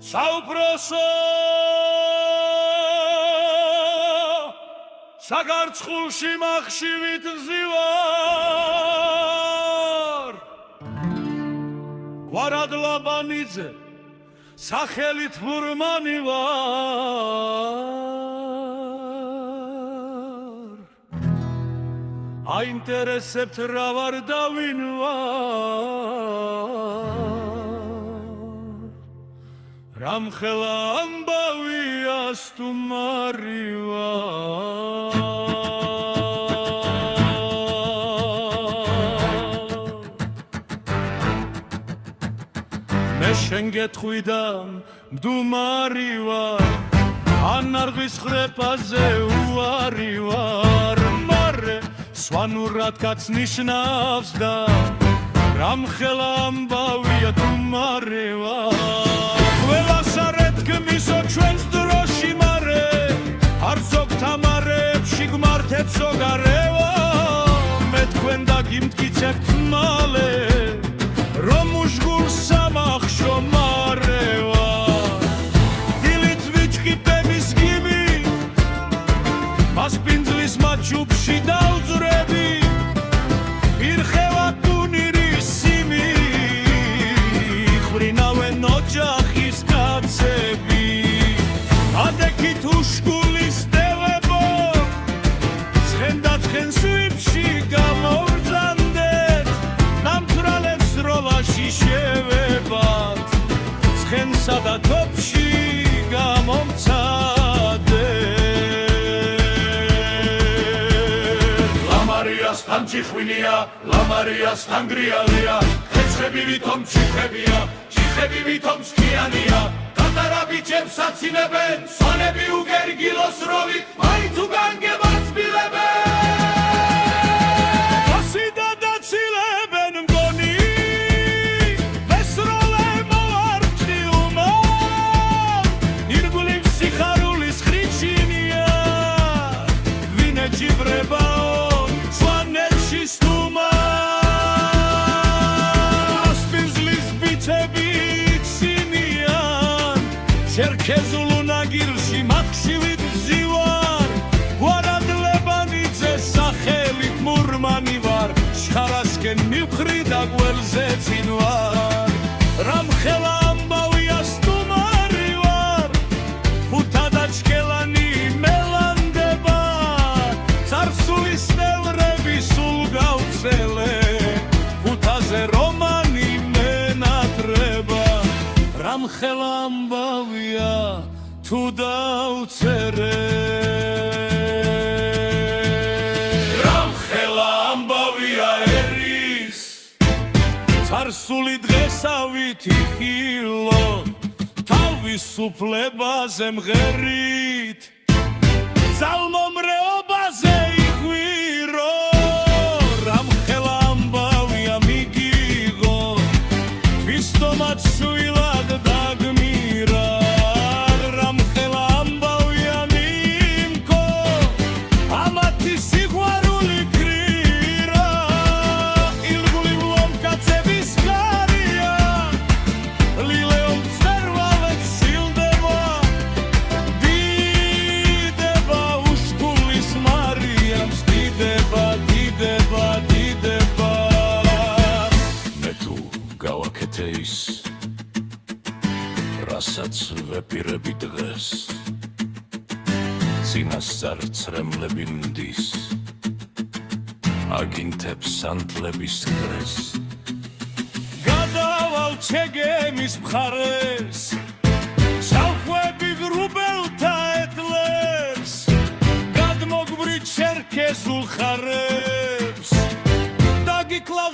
საუბროსო საგარცხულში მახშივით ზივარ გვარად ლაბანიძე სახელით მურმანი ვარ აინტერესებთ რა ვარ და ვინ ვარ რამხელა ამბავია სტუმარი ვარ მე შენ გეტყვი და მდუმარი ვარ ანარღვის ხრეფაზე უარი ვარ მარე სვანურად კაც ნიშნავს და რამხელა ამბავია სტუმარი ვარ გმისო ჩვენს დროში მარე არ ზოგთამარებში გმართეთ ზოგარევა მე თქვენ დაგიმტკიცებთ მალე რომ უშგულს სამახშო მარევა დილით ვიჭკიპების გიმი მასპინძლის მაჩუბში დავძვრები ირხევა ტუნირი სიმი ხრინავენ ოჯახის ადექით უშგულის დელებო ცხენდა ცხენს ვიფში გამოვრძანდეთ ნამთრალებს როლაში შევებათ ცხენსა და თოფში გამომცადეთ ლამარიასთან ჭიხვინია ლამარიასთან გრიალია ხეცხები ვითომ ჩიხებია ჩიხები ვითომ სქიანია Biçem saçineben, sone bi uger gilos rovit, mai tu gangebats bileben. Asida da çileben goni, vesrolem olarti umar, nirgulim sikharulis khrichinia, vine cibrebaon, svanelshi stumar, spinzlis biçebit sinian. Черкезулу ნაგირში მახშივით ზივარ გვარად ლებანიძე სახელით მურმანი ვარ შხარასკენ მივხრი და გველზე წინვარ რამხელა ამბავია სტუმარი ვარ ფუთადაჩკელანი მელანდება წარსულის ნევრები სულ გავცელე ფუთაზე რომანი მენატრება რამხელა ამბავია თუ დავწერე რამხელა ამბავია ერის წარსული დღესავითი ხილო თავისუფლებაზე მღერით ძალმომრეობაზე იღვირო რამხელა ამბავია მიგიღო ვისტომაც შვილად დაგმირა რამხელა ამბავია მიმკო ამათი სიყვარული გრირა ილგული ლომკაცების გარია ლილეომ მწერვალებს სილდება დიდება უშგულის მარიამს დიდება დიდება დიდება მე თუ გავაკეთე ის რასაც ვეპირები დღეს წინასწარ ცრემლები მდის აგინთებს სანთლების კრეს გადავალ ჩეგემის მხარეს სალხვები გრუბელთა ეთლებს გადმოგვრი ჩერქეზულ ხარებს დაგიკლავ